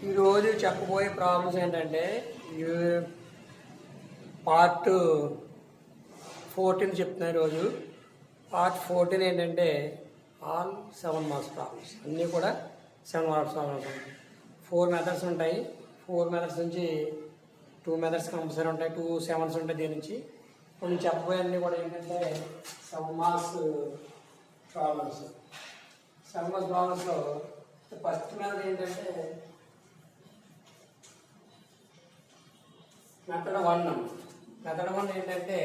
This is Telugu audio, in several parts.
ఈరోజు చెప్పబోయే ప్రాబ్లమ్స్ ఏంటంటే పార్ట్ 14 చెప్తున్నా ఈరోజు. పార్ట్ 14 ఏంటంటే ఆల్ 7 మార్క్స్ ప్రాబ్లమ్స్, అన్నీ కూడా 7 మార్క్స్ ప్రాబ్లమ్స్ ఉంటాయి. 4 మెథడ్స్ ఉంటాయి. 4 మెథడ్స్ నుంచి 2 మెథడ్స్ కంపల్సరీ ఉంటాయి, 2 7s ఉంటాయి. దీని నుంచి కొన్ని చెప్పబోయే అన్నీ కూడా ఏంటంటే 7 మార్క్స్ ప్రాబ్లమ్స్. 7 మార్క్స్ ప్రాబ్లమ్స్లో ఫస్ట్ మెథడ్ ఏంటంటే మెథడ్ 1. మెథడ్ 1 ఏంటంటే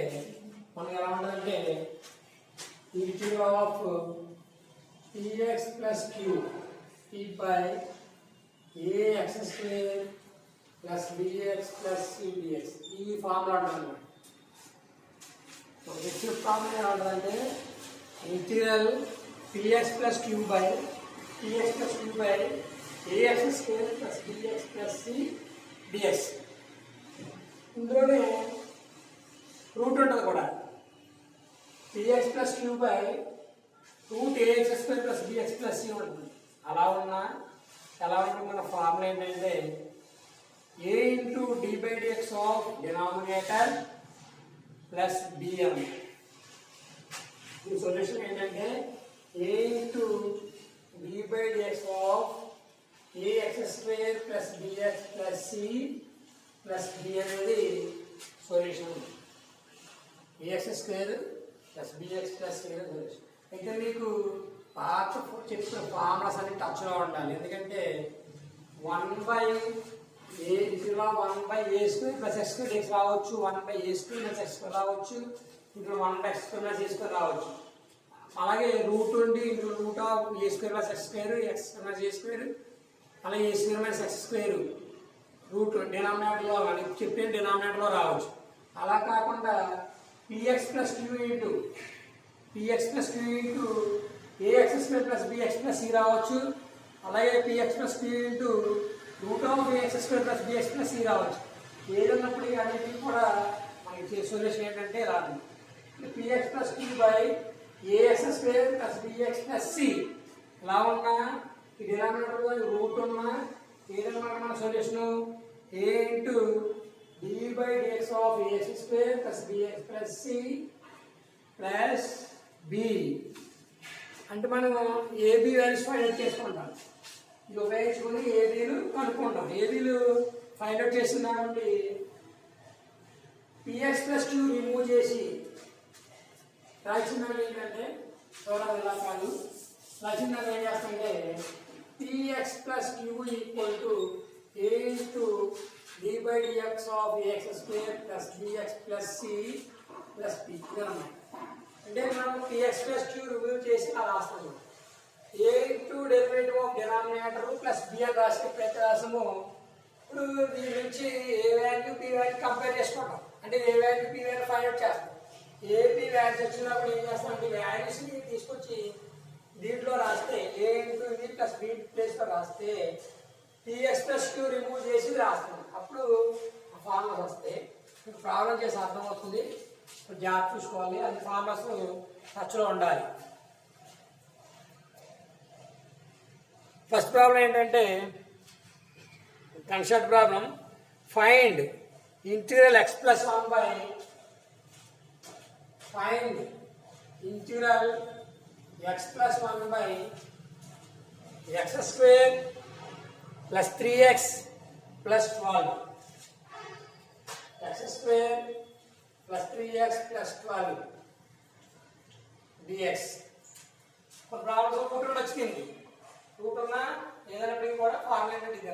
మనకి ఎలా ఉంటుందంటే integral of px plus q p by ax square plus bx plus c dx ఈ ఫార్ములా ఉంటుంది. నెక్స్ట్ ఫార్ములా ఎలా ఉంటుందంటే integral px plus q by ax square plus bx plus c dx. ఇందులోనే రూట్ ఉంటుంది కూడా, px plus queue by root ax square plus bx plus c ఉంటుంది. ఎలా ఉంటుంది మన ఫార్ములా ఏంటంటే a into D by DX of denominator plus bm. ఈ సొల్యూషన్ ఏంటంటే a into D by DX of ax square plus bx plus c plus b అనేది solution. ax square plus bx plus c అనేది సొల్యూషన్. అయితే మీకు పాత చెప్పిన ఫార్ములాస్ అన్ని టచ్లో ఉండాలి. ఎందుకంటే 1/a ఇందులో 1/a square plus x square x రావచ్చు, 1/a square plus x square రావచ్చు, ఇందులో 1/x square plus a square రావచ్చు. అలాగే రూట్ ఉండి ఇందులో root of a square plus x square, x plus a square, అలాగే a square minus x square root డినామినేటర్లో చెప్పిన డినామినేటర్లో రావచ్చు. అలా కాకుండా px plus q into ax square plus bx plus c రావచ్చు. అలాగే px plus q into root of ax square plus bx plus c రావచ్చు. ఏదన్నప్పటికీ అన్నిటికీ కూడా మనకి సొల్యూషన్ ఏంటంటే రాదు. px plus queue by ax square plus bx plus c ఇలా ఉన్నా ఈ డినామినేటర్లో రూట్ ఉన్నా ఏదన్నా మన solution a into D by DX of ax square plus bx plus c plus b. అంటే మనం ఏబి వాల్యూస్ ఫైండ్ అవుట్ చేసుకుంటాం. ఇది ఉపయోగించుకుని ఏబీలు కనుక్కుంటాం. ఏబీలు ఫైండ్ అవుట్ చేసిన కాబట్టి px ప్లస్ క్యూ రిమూవ్ చేసి రాసిన ఏంటంటే చూడాలి ఇలా కాదు. రాసిన ఏం చేస్తామంటే px plus Q equal to a into D by DX of ax square plus bx plus c plus b. అంటే మనం px ప్లస్ క్యూ రిమూవ్ చేసి అలా రాస్తాము. a into derivative of denominator plus b అని రాసి ప్రతి రాసము. ఇప్పుడు దీని నుంచి a value b value compare చేసుకుంటాం. అంటే a value b value find out చేస్తాం. ఏ b వాల్యూస్ వచ్చినప్పుడు ఏం చేస్తాం అంటే వాల్యూస్ని తీసుకొచ్చి దీంట్లో రాస్తే a ఇంటూ ఇది ప్లస్ b ప్లేస్లో రాస్తే px ప్లస్ క్యూ రిమూవ్ చేసి రాస్తాం. అప్పుడు ఫార్ములాస్ వస్తాయి. మీకు ప్రాబ్లం చేసి అర్థమవుతుంది. జాగ్రత్త చూసుకోవాలి. అది ఫార్ములాస్ టచ్లో ఉండాలి. ఫస్ట్ ప్రాబ్లం ఏంటంటే construct problem. Find integral x plus 1 by find integral x plus 1 by x square plus 3x plus 12 x square plus 3x plus 12 dx. ఒక ప్రాబ్లమ్స్ రూట్ వచ్చింది. రూట్ ఉన్నా ఏదైనప్పటికీ కూడా ఫార్ములా ఏంటంటే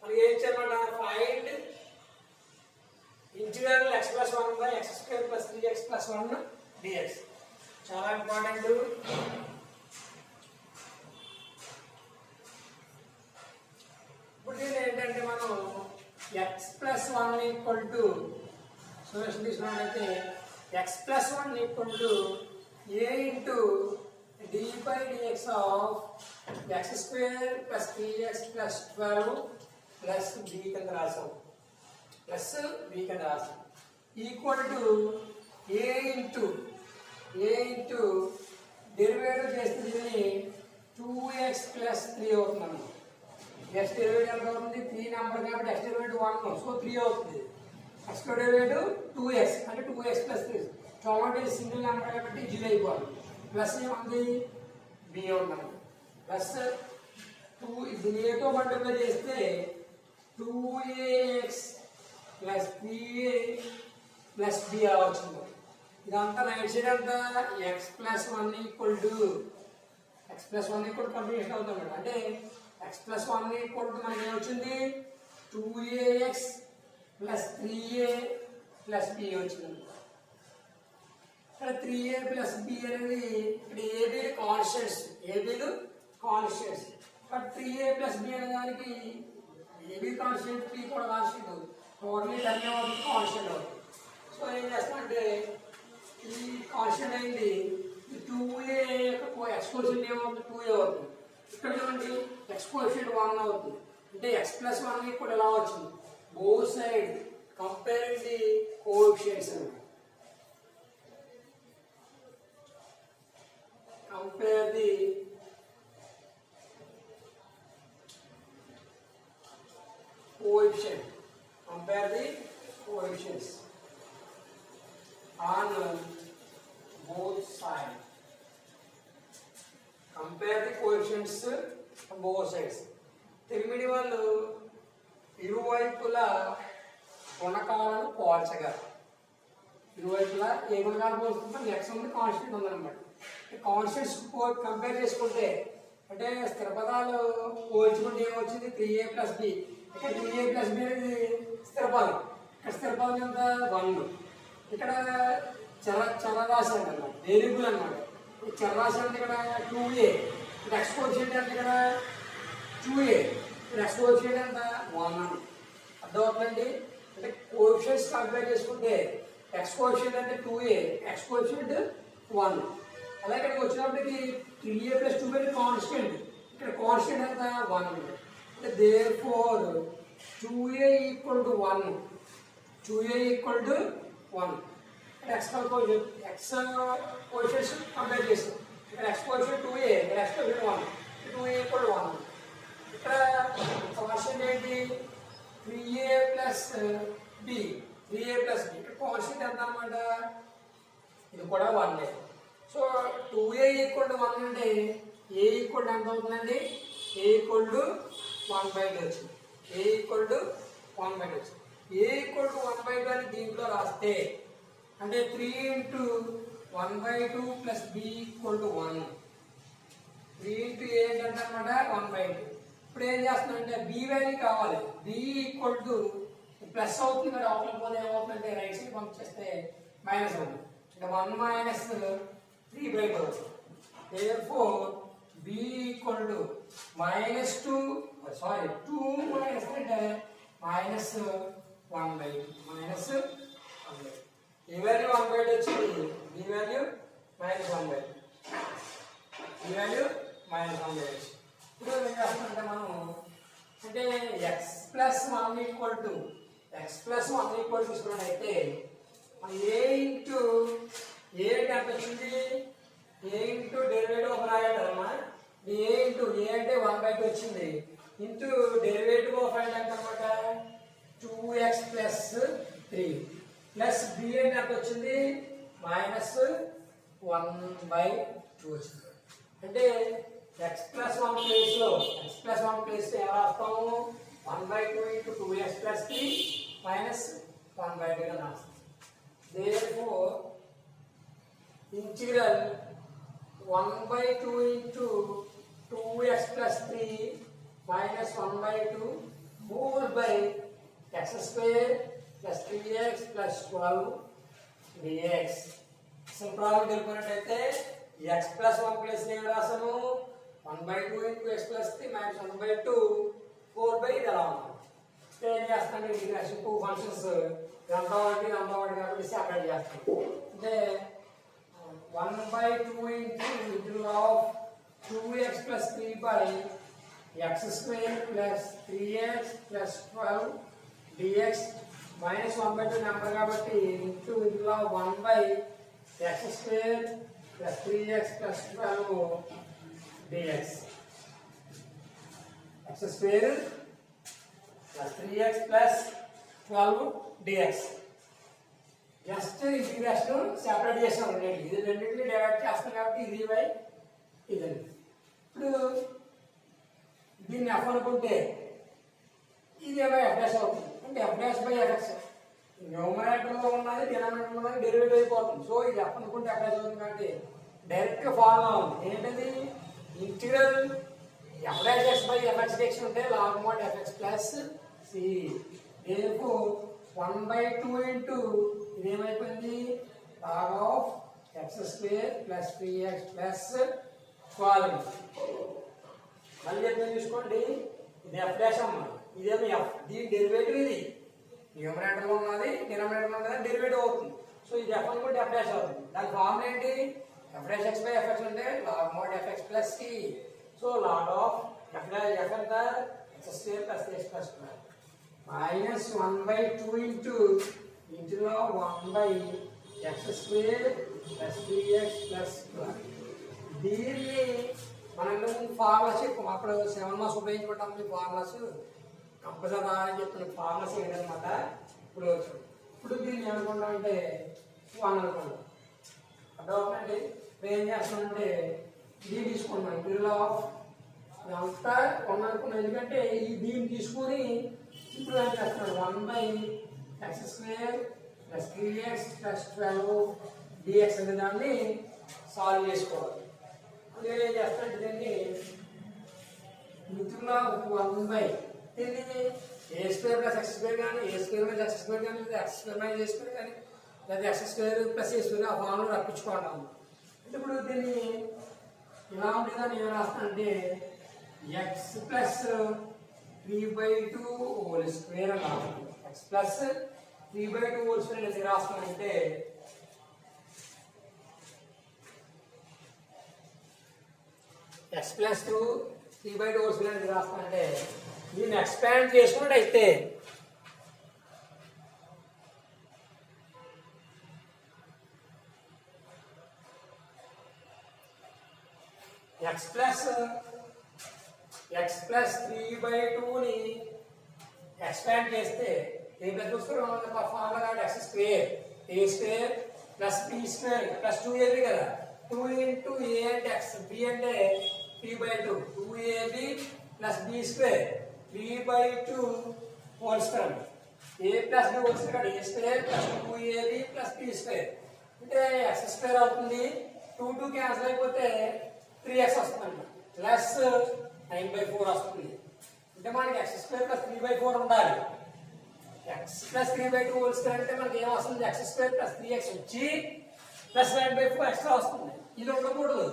మనకి ఏం చేయమంటారు, find integral x plus 1 by x square plus 3x plus 1 dx. చాలా ఇంపార్టెంట్. ఇప్పుడు ఏంటంటే మనం x plus 1 equal to solution తీసుకున్నట్లయితే x plus 1 equal to a into D by DX of x square plus 3x plus 12 plus b కింద రాసాం. ప్లస్ b కింద రాసాం equal to a into derivative చేస్తే దీన్ని 2x ప్లస్ 3 అవుతుంది. x డెరివేటివ్ ఎంత అవుతుంది 3 నెంబర్ కాబట్టి x డెరివేటివ్ 1 సో 3 అవుతుంది x డెరివేటివ్ 2x అంటే 2x + 3 కాబట్టి సింగిల్ నెంబర్ కాబట్టి 0 అయిపోవాలి ప్లస్ ఏముంది b ఉంది ప్లస్ 2 ఇది a తో మల్టిప్లై చేస్తే 2ax + 3a + b అలా వచ్చింది ఇదంతా రైట్ సైడ్ అంతా x + 1 x + 1 కంటిన్యూషన్ అవుతుంది అంటే x + 1 మనకి ఏమొచ్చింది 2ax + 3a + b వచ్చింది ఇక్కడ 3a + b అనేది ఇక్కడ ఏబీలు కాన్స్టెంట్స్ బట్ 3a + b అనే దానికి ఏబీ కాన్స్టెంట్ b కూడా కాన్స్టెంట్ టోటలీ టర్మ్ అవుతుంది కాన్స్టెంట్ అవుతుంది సో ఏం చేస్తామంటే ఈ కాన్స్టెంట్ అయింది 2a యొక్క x కోఎఫిషియంట్ ఏమవుతుంది 2a అవుతుంది ఇక్కడ చూడండి x కోఎఫిషియంట్ 1 అవుతుంది అంటే x + 1 కూడా ఎలా వచ్చింది both side comparing the coefficients అన్నమాట compare the coefficients on both sides. Compare the coefficients on both sides. తెలిమిడి వాళ్ళు ఇరువైపులా గుణకాలను పోల్చగా ఇరువైపులా ఏ గుణకాలు పోల్చుకుంటే x ఉంది కాన్స్టెంట్ ఉందన్నమాట కాన్స్టెంట్స్ కంపేర్ చేసుకుంటే అంటే స్థిర పదాలు పోల్చుకుంటే ఏమొచ్చింది 3a + b ఇక్కడ 3a + b అనేది స్థిర పదం ఇక్కడ స్థిర పదం ఎంత 1 ఇక్కడ చరరాశి అన్నమాట వేరియబుల్ అన్నమాట చరరాశి అంటే ఇక్కడ 2a ఇక్కడ x కోఎఫిషియంట్ అంటే ఇక్కడ 2a ఇక్కడ x కోఎఫిషియంట్ ఎంత 1 అర్థమవుతుందండి అంటే కోఎఫిషియంట్స్ కంపేర్ చేసుకుంటే x కోఎఫిషియంట్ అంటే 2a x కోఎఫిషియంట్ 1 అలాగే ఇక్కడికి వచ్చినప్పటికి 3a + 2b కాన్స్టెంట్ ఇక్కడ కాన్స్టెంట్ ఎంత 1 అంటే దేర్ఫోర్ 2a = 1 ఇక్కడ x కోఎఫిషియంట్స్ కంపేర్ చేస్తాం ఇక్కడ x కోఎఫిషియంట్ 2a ఇక్కడ x కోఎఫిషియంట్ 1 2a = 1 ఇక్కడ కాన్స్టెంట్ ఏంటి 3a + b ఇక్కడ కాన్స్టెంట్ ఎంత అన్నమాట ఇది కూడా 1 సో 2a = 1 అంటే a ఎంత అవుతుందండి a = 1/2 వచ్చింది a = 1/2 వచ్చింది a = 1/2 అని దీంట్లో రాస్తే అంటే 3 × 1/2 + b = 1 3 × a అంటే అన్నమాట 1/2 ఇప్పుడు ఏం చేస్తున్నామంటే b వాల్యూ కావాలి b = ప్లస్ అవుతుంది మరి అవతల పోతే ఏమవుతుందంటే రైట్ సైడ్ పంపించేస్తే మైనస్ అవుతుంది అంటే 1 - 3/2 therefore b = -2 2 అంటే -1/2 a వాల్యూ 1/2 వచ్చింది b వాల్యూ -1/2 ఈ వాల్యూ -1/2 ఇప్పుడు ఏం చేస్తామంటే మనం అంటే x + 1 తీసుకున్నట్లయితే మన a అంటే వచ్చింది a డెరివేటివ్ ఆఫ్ రాయాలమ్మా a అంటే 1/2 వచ్చింది ఇంటూ డెరివేటివ్ ఆఫ్ అంటే అన్నమాట 2x + 3 ప్లస్ b అంటే ఎంత వచ్చింది -1/2 వచ్చింది అంటే x + 1 ప్లేస్లో ఎలా రాస్తాము 1/2 × 2x + 3 -1/2 గా రాస్తాం therefore integral 1/2 × 2x + 3 -1/2 whole by x² + 3x + 12 dx సింపుల్గా తెలుపుకున్నట్లయితే x + 1 ప్లేస్ ఏం రాసాము 1/2 × x + 3 -1/2 4/, ఇది ఎలా ఉంటుంది ఏం చేస్తాను ఇంటిగ్రేషన్ 2 ఫంక్షన్స్ ఎంత ఒకటి కాబట్టి సెపరేట్ చేస్తాం అంటే 1/2 × integral of 2x + 3 by x² + 3x + 12 dx -1/2 number కాబట్టి ఇంటూ ఇందులో 1/x² + 3x + 12 dx x x square plus 3x plus 12 dx. Just integration separate చేసాం రెండింటిని, ఇది రెండింటిని డివైడ్ చేస్తాం కాబట్టి ఇది బై ఇదండి. ఇప్పుడు దీన్ని ఎఫ్ అనుకుంటే ఇది బై ఎఫ్ఎస్ అవుతుంది, అంటే ఎఫ్ఎస్ బై ఎఫ్ఎక్స్ న్యూమరేటర్లో ఉన్నది డినామినేటర్లో ఉన్నది డెరివేటివ్ అయిపోతుంది. సో ఇది ఎఫ్ అనుకుంటే ఎఫ్ఎస్ అవుతుంది కాబట్టి డైరెక్ట్గా ఫార్ములా ఉంది ఏంటది, integral f s by f x d x ఉంటే log mod f x plus c, రేపు 1/2 ఇంటూ ఇదేమైపోయింది log of x square plus 3x plus 12. మళ్ళీ చెప్తాను చూసుకోండి, ఇది ఎఫ్ డాష్ అమ్మ, ఇదేమో ఎఫ్, దీని డెరివేటివ్ ఇది న్యూమరేటర్లో ఉన్నది డినామినేటర్లో ఉన్నది డెరివేటివ్ అవుతుంది. సో ఇది ఎఫ్ అనుకుంటే ఎఫ్ డాష్ అవుతుంది. దాని ఫార్ములా ఏంటి, f dash x by f x అంటే log mod f x plus c. So log of f dash f ఎంత x square plus 3x plus 12 minus 1/2 into ఇందులో 1/x square plus 3x plus 12. దీన్ని మనం ఫార్ములాస్ చెప్పాం అప్పుడు 7 మార్క్స్ ఉపయోగించుకుంటాం. మీ ఫార్ములాస్ కంపల్సరీ అని చెప్పిన ఫార్ములాస్ ఏంటన్నమాట. ఇప్పుడు దీన్ని ఏమనుకుంటాం అంటే 1 అనుకుంటాం. అర్థమవుతుందండి. ఇప్పుడు ఏం చేస్తామంటే ఇది తీసుకుంటాం, ఇందులో అంతా 1 అనుకున్నాం, ఎందుకంటే ఈ దీన్ని తీసుకొని ఇప్పుడు ఏం చేస్తున్నాడు 1/x square plus 3x plus 12 dx అనే దాన్ని సాల్వ్ చేసుకోవాలి. ఇప్పుడు ఏం చేస్తాడు దీన్ని మిత్రుల 1/, దీన్ని ఏ స్క్వేర్ ప్లస్ ఎక్స్ స్క్వేర్ కానీ a square plus x square కానీ లేదా ఎక్స్ స్క్వేర్ మైనస్ ఏ స్క్వేర్ కానీ లేదా x square plus a square ఆ ఫార్ములా రప్పించుకుంటాము. అంటే ఇప్పుడు దీన్ని ఇలా ఉండేదాన్ని ఏం రాస్తానంటే ఎక్స్ ప్లస్ 3/2 హోల్ స్క్వేర్ అని రాస్తాం. ఎక్స్ ప్లస్ 3/2 హోల్ స్క్వేర్ అనేది రాస్తామంటే ఎక్స్ ప్లస్ 3/2 హోల్ స్క్వేర్ అనేది రాస్తామంటే దీన్ని ఎక్స్పాండ్ చేసుకున్నట్టయితే x plus 3/2ని ఎక్స్పాండ్ చేస్తే ఏం చూస్తారు ఫార్ములా కాబట్టి x square a square plus b square plus 2ab కదా, 2 ఇంటూ a అంటే x, b అంటే 3/2, 2ab plus b square 3/2 whole square, a plus b whole square a square plus 2ab plus b square అంటే x స్క్వేర్ అవుతుంది. 2 క్యాన్సిల్ అయిపోతే 3x వస్తుంది ప్లస్ 9/4 వస్తుంది. అంటే మనకి x స్క్వేర్ ప్లస్ 3/4 ఉండాలి. x ప్లస్ 3/2 హోల్ స్క్వేర్ అంటే మనకి ఏం వస్తుంది, x స్క్వేర్ ప్లస్ 3x వచ్చి ప్లస్ 9/4 ఎక్స్ట్రా వస్తుంది. ఇది ఉండకూడదు,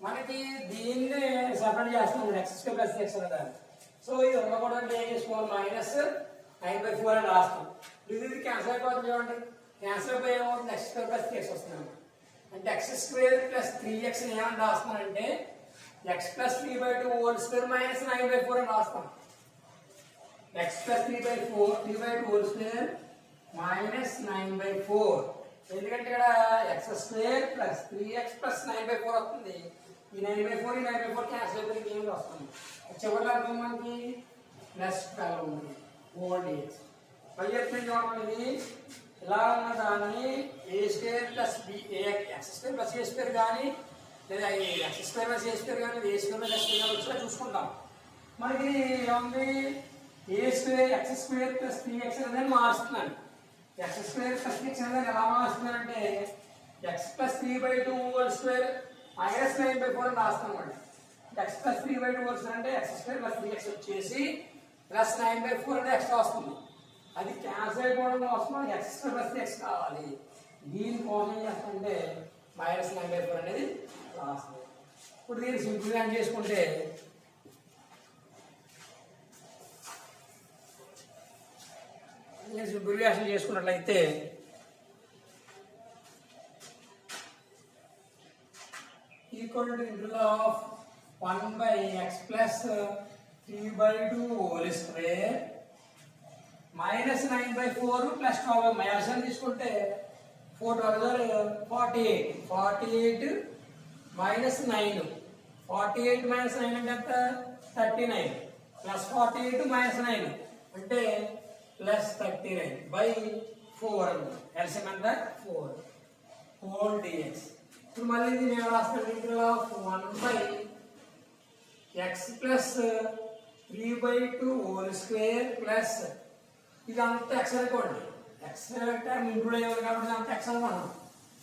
మనకి దీన్ని సెపరేట్ చేస్తున్నాం x స్క్వేర్ ప్లస్ 3x అనేదాన్ని. సో ఇది ఉండకూడదు అంటే ఏం చేసుకోవాలి, మైనస్ 9/4 అని రాస్తాం. ఇది క్యాన్సిల్ అయిపోతుంది చూడండి, క్యాన్సిల్ అయిపోయి ఏమవుతుంది x స్క్వేర్ ప్లస్ 3x వస్తుంది. అంటే x స్క్వేర్ ప్లస్ 3x ఏమని రాస్తున్నానంటే x plus 3/2 whole square minus 9/4 అని రాస్తాం. x plus 3/2 whole square minus 9/4, ఎందుకంటే ఇక్కడ x square plus 3x plus 9/4 వస్తుంది. ఈ 9/4 క్యాన్సిల్ అయిపోయి ఏం వస్తుంది, చివరిలో అర్థం మనకి ప్లస్ 12 ఉంది హోల్ dx. పై చెప్తుంది చూడండి, ఇలా ఉన్న దాన్ని a square plus x square plus a square కానీ లేదా x square plus a square కానీ a square plus x square వచ్చినా చూసుకుంటాం. మనకి ఏముంది, a square x square plus 3x అనేది మారుస్తున్నాను. ఎక్స్ స్క్వేర్ ప్లస్ 3x అనేది ఎలా మారుస్తున్నానంటే x ప్లస్ 3/2 హోల్ స్క్వేర్ మైనస్ 9/4 అని రాస్తాం అండి. x ప్లస్ 3/2 హోల్ స్క్వేర్ అంటే x స్క్వేర్ ప్లస్ 3x వచ్చేసి ప్లస్ 9/4 అంటే ఎక్స్ట్రా వస్తుంది. అది క్యాన్సిల్ అయిపోవడం కోసం మనకి x స్క్వేర్ ప్లస్ 3x కావాలి. దీని కోసం ఏం చేస్తామంటే మైనస్ 9/4 అనేది రాస్తుంది. ఇప్పుడు దీన్ని సింపుల్గా చేసుకుంటే సింపుల్గా చేసుకున్నట్లయితే equal to integral of 1/x plus 3/2 whole square minus 9/4 plus 12 minus అని తీసుకుంటే 48 మైనస్ 9, 48 మైనస్ 9 అంటే ఎంత 39, ప్లస్ 48 మైనస్ 9 అంటే ప్లస్ 39/4 ఎల్సిఎం ఎంత 4 హోల్ డిఎక్స్. ఇప్పుడు మళ్ళీ ఇది నేను రాస్తాను ఇంట్లో 1/x plus 3/2 whole square plus ఇది అంత ఎక్స్ అనుకోండి, ఎక్స్ టైం ఇంక్లూడ్ అయ్యేది కాబట్టి అంత ఎక్స్ అనుకున్నాం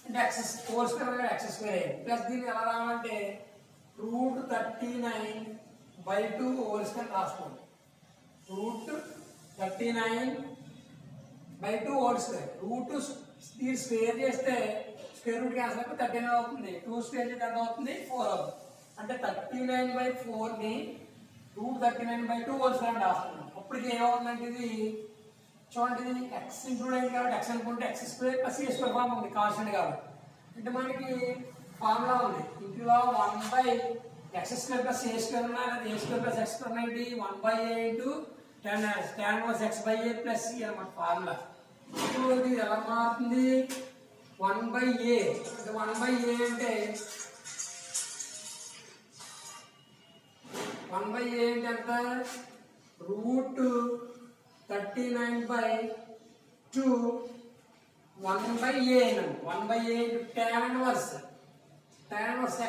అంటే X whole square x square అయ్యింది. ప్లస్ దీన్ని ఎలా రావాలంటే √39/2 హోల్ స్క్వేర్ రాసుకోండి. √39/2 హోల్ స్క్వేర్. రూట్ దీన్ని స్క్వేర్ చేస్తే స్క్వేర్ రూట్ క్యాన్సిల్ అయిపోయి 39 అవుతుంది. 2 స్క్వేర్ చేస్తే ఎంత అవుతుంది 4 అవుతుంది. అంటే 39/4ని √39/2 హోల్ స్క్వేర్ రాస్తున్నాం. అప్పటికి ఏమవుతుందంటే ఇది చూడండి, ఇది ఎక్స్ ఇంక్లూడ్ అయింది కాబట్టి ఎక్స్ అనుకుంటే X square plus a square form ఉంది కాన్స్టెంట్ కాబట్టి. అంటే మనకి ఫార్ములా ఉంది ఇంట్లో 1/x square plus a square ఉన్నా లేదా ఏ స్క్వేర్ ప్లస్ ఎక్స్ స్క్వేర్ ఏంటి 1/a into tan inverse x/a plus c అన్నమాట ఫార్ములా. ఇప్పుడు ఇది ఎలా మారుతుంది 1/a. 1/a అంటే 1/a అంటే ఎంత √39/2 1/a 1/a tan inverse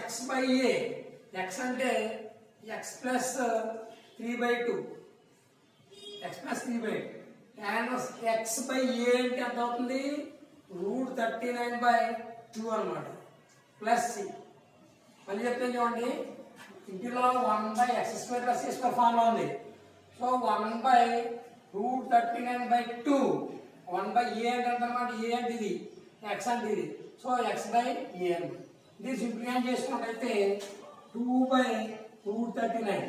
x/a. x అంటే x ప్లస్ 3/2 x ప్లస్ 3/2 tan ఇన్వర్స్ x/a అంటే ఎంత అవుతుంది √39/2 అన్నమాట ప్లస్ c. మళ్ళీ చెప్తాను చూడండి, ఇంటిలో 1/x square plus a square formula ఉంది. సో 1/√39/2 1/a అంటే అన్నమాట, a అంటే ఇది x అంటే ఇది, సో x/a అన్నమాట. ఇది సింప్లిఫై చేసుకున్నట్టయితే 2/√39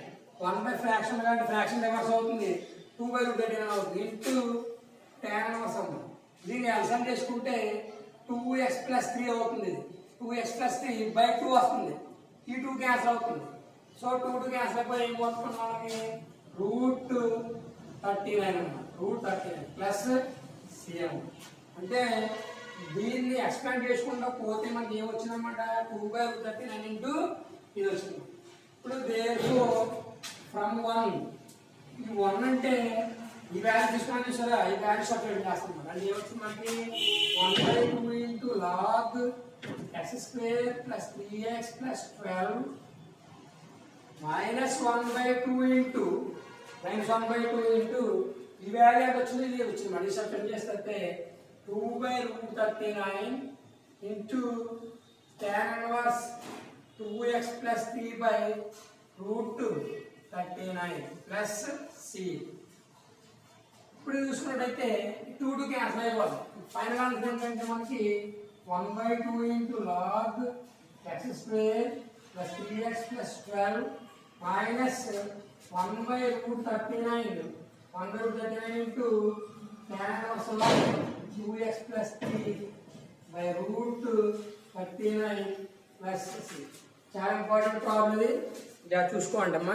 1 ఫ్రాక్షన్ కాబట్టి ఫ్రాక్షన్ రివర్స్ అవుతుంది 2/√39 అవుతుంది ఇంటూ tan ఇన్వర్స్ అన్నమాట. దీన్ని ఎల్సిఎం చేసుకుంటే 2x ప్లస్ 3 అవుతుంది. 2x ప్లస్ 3/2 వస్తుంది. ఈ 2 క్యాన్సిల్ అవుతుంది. సో 2 క్యాన్సిల్ అయిపోయి ఏం పోతున్నాం మనకి √39 అన్నమాట. √39 ప్లస్ cm అంటే దీన్ని ఎక్స్పాండ్ చేసుకుంటూ పోతే మనకి ఏం వచ్చిందన్నమాట 2/39 ఇంటూ ఇది వచ్చింది. ఇప్పుడు therefore ఫ్రమ్ 1 ఈ 1 అంటే ఈ వాల్యూ తీసుకున్నాను చూసారా, ఈ వాల్యూ సపరేట్ చేస్తున్నాం. అది ఏమొచ్చింది మనకి 1/2 into log x square plus 3x plus 12 minus 1/2 into ఈ వాల్యూ ఎంత వచ్చింది ఇది వచ్చింది. మళ్ళీ సపరేట్ చేస్తే 2/√39 into tan inverse 2x plus 3/√39 plus c. ఇప్పుడు చూసుకున్నట్టయితే 2 క్యాన్సిల్ అయిపోతుంది. ఫైనల్ ఆన్సర్ ఏంటంటే మనకి 1/2 into log x square plus 3x plus 12 minus 1/√39 into tan inverse 2x plus 3/√39 plus c. చాలా ఇంపార్టెంట్ ప్రాబ్లం ఇది, ఇలా చూసుకోండి అమ్మా.